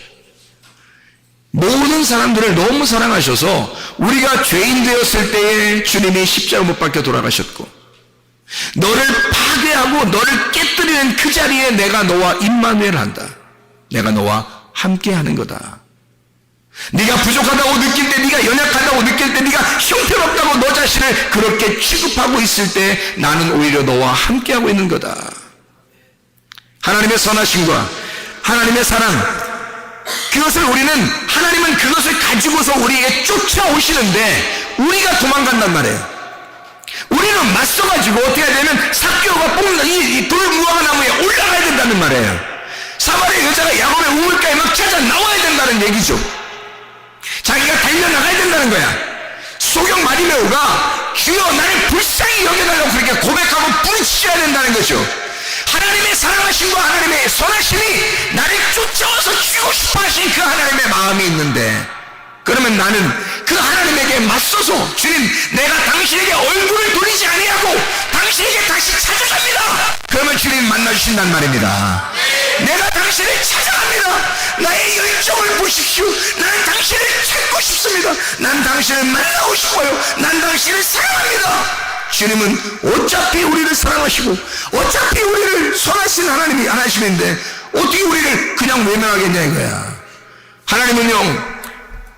모든 사람들을 너무 사랑하셔서 우리가 죄인 되었을 때에 주님이 십자가 못 박혀 돌아가셨고, 너를 파괴하고 너를 깨뜨리는 그 자리에 내가 너와 임마누엘 한다. 내가 너와 함께하는 거다. 네가 부족하다고 느낄 때, 네가 연약하다고 느낄 때, 네가 형편없다고 너 자신을 그렇게 취급하고 있을 때 나는 오히려 너와 함께하고 있는 거다. 하나님의 선하심과 하나님의 사랑, 그것을 하나님은 그것을 가지고서 우리에게 쫓아오시는데 우리가 도망간단 말이에요. 우리는 맞서가지고 어떻게 해야 되면 삭개오가 뽑는 이 돌무화과 나무에 올라가야 된다는 말이에요. 사마리아 여자가 야곱의 우물가에 막 찾아 나와야 된다는 얘기죠. 자기가 달려나가야 된다는 거야. 소경 마리메오가 주여 나를 불쌍히 여겨달라고 그렇게 고백하고 부르짖어야 된다는 거죠. 하나님의 사랑하심과 하나님의 선하심이 나를 쫓아와서 주고 싶어 하신 그 하나님의 마음이 있는데, 그러면 나는 그 하나님에게 맞서서 주님, 내가 당신에게 얼굴을 돌리지 아니하고 당신에게 다시 찾아갑니다. 그러면 주님 만나주신단 말입니다. 내가 당신을 찾아갑니다. 나의 열정을 보십시오. 나는 당신을 찾고 싶습니다. 난 당신을 만나고 싶어요. 난 당신을 사랑합니다. 주님은 어차피 우리를 사랑하시고 어차피 우리를 선하신 하나님인데 어떻게 우리를 그냥 외면하겠냐 이거야. 하나님은요,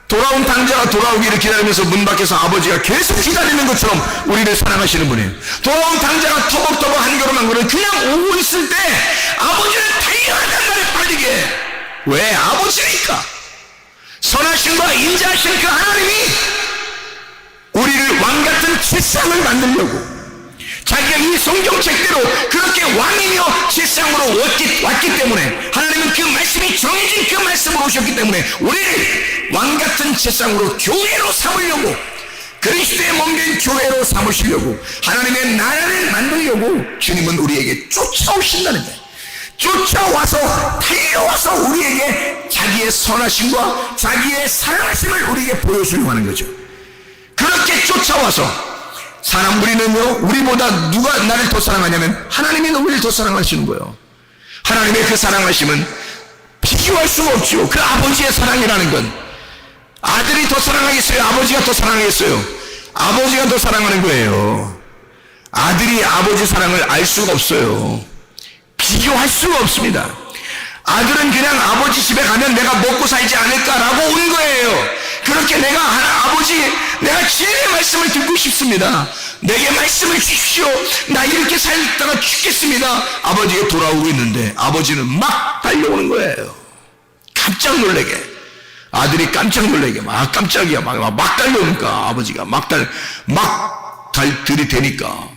돌아온 당자가 돌아오기를 기다리면서 문 밖에서 아버지가 계속 기다리는 것처럼 우리를 사랑하시는 분이에요. 돌아온 당자가 터벅터벅 한 걸음 한 걸음 그냥 오고 있을 때 아버지는 달려가는 날에 빠르게. 왜? 아버지니까. 선하심과 인자하신 그 하나님이 우리를 왕같은 제사장을 만들려고 자기가 이 성경책대로 그렇게 왕이며 제사장으로 왔기 때문에, 하나님은 그 말씀이 정해진 그 말씀으로 오셨기 때문에 우리를 왕같은 제사장으로 교회로 삼으려고, 그리스도의 몸된 교회로 삼으시려고, 하나님의 나라를 만들려고 주님은 우리에게 쫓아오신다는 거예요. 쫓아와서 달려와서 우리에게 자기의 선하심과 자기의 사랑하심을 우리에게 보여주려고 하는 거죠. 그렇게 쫓아와서 우리는요, 우리보다 누가 나를 더 사랑하냐면 하나님이 우리를 더 사랑하시는 거예요. 하나님의 그 사랑하심은 비교할 수가 없죠. 그 아버지의 사랑이라는 건 아들이 더 사랑하겠어요? 아버지가 더 사랑하겠어요? 아버지가 더 사랑하는 거예요. 아들이 아버지 사랑을 알 수가 없어요. 비교할 수가 없습니다. 아들은 그냥 아버지 집에 가면 내가 먹고 살지 않을까라고 온 거예요. 그렇게 아버지, 내가 진리의 말씀을 듣고 싶습니다. 내게 말씀을 주십시오. 나 이렇게 살다가 죽겠습니다. 아버지가 돌아오고 있는데 아버지는 막 달려오는 거예요. 깜짝 놀래게. 아들이 깜짝 놀래게 깜짝이야 막 달려오니까 아버지가 막 들이대니까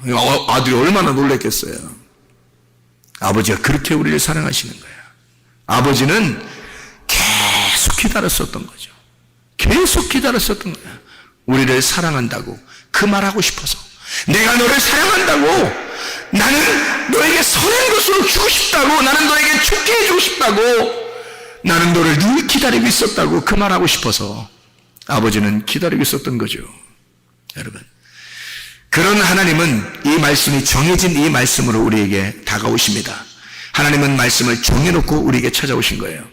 아들이 얼마나 놀랬겠어요. 아버지가 그렇게 우리를 사랑하시는 거예요. 아버지는 계속 기다렸었던 거죠. 계속 기다렸었던 거예요. 우리를 사랑한다고 그 말하고 싶어서, 내가 너를 사랑한다고, 나는 너에게 선한 것으로 주고 싶다고, 나는 너에게 좋게 해주고 싶다고, 나는 너를 늘 기다리고 있었다고 그 말하고 싶어서 아버지는 기다리고 있었던 거죠. 여러분, 그런 하나님은 이 말씀이 정해진 이 말씀으로 우리에게 다가오십니다. 하나님은 말씀을 정해놓고 우리에게 찾아오신 거예요.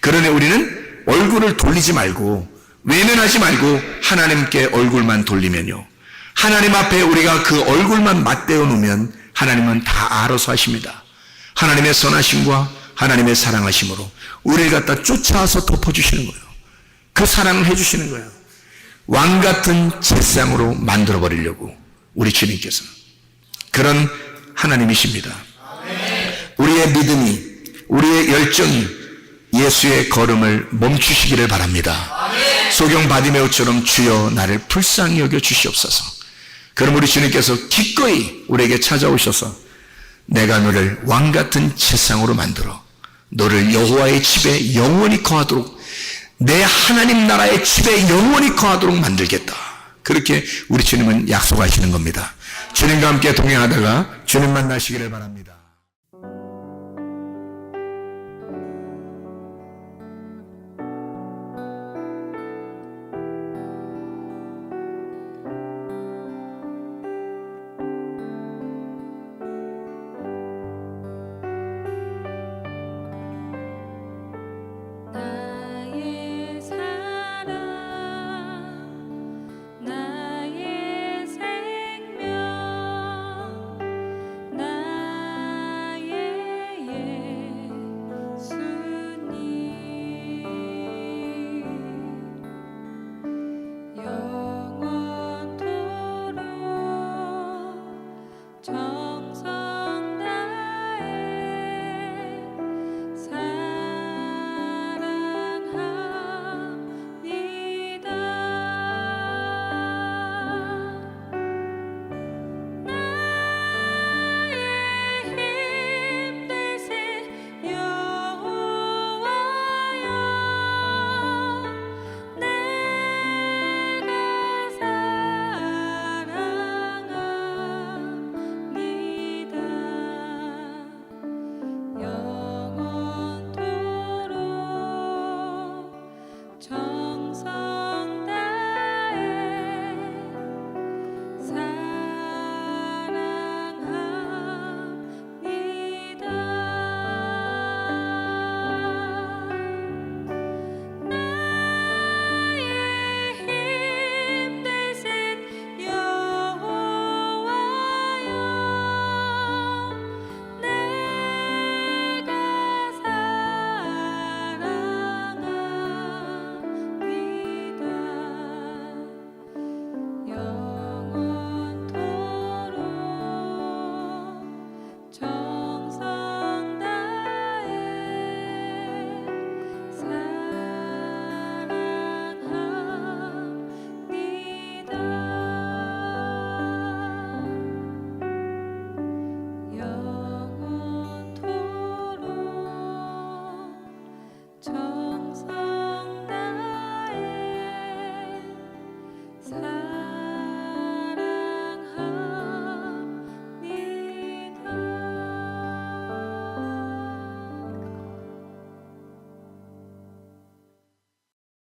그러니 우리는 얼굴을 돌리지 말고, 외면하지 말고 하나님께 얼굴만 돌리면요, 하나님 앞에 우리가 그 얼굴만 맞대어 놓으면 하나님은 다 알아서 하십니다. 하나님의 선하심과 하나님의 사랑하심으로 우리를 갖다 쫓아와서 덮어주시는 거예요. 그 사랑을 해주시는 거예요. 왕같은 제상으로 만들어버리려고 우리 주님께서 그런 하나님이십니다. 우리의 믿음이, 우리의 열정이 예수의 걸음을 멈추시기를 바랍니다. 소경 바디메오처럼 주여 나를 불쌍히 여겨 주시옵소서. 그럼 우리 주님께서 기꺼이 우리에게 찾아오셔서 내가 너를 왕같은 제상으로 만들어 너를 여호와의 집에 영원히 거하도록, 내 하나님 나라의 집에 영원히 거하도록 만들겠다. 그렇게 우리 주님은 약속하시는 겁니다. 주님과 함께 동행하다가 주님 만나시기를 바랍니다.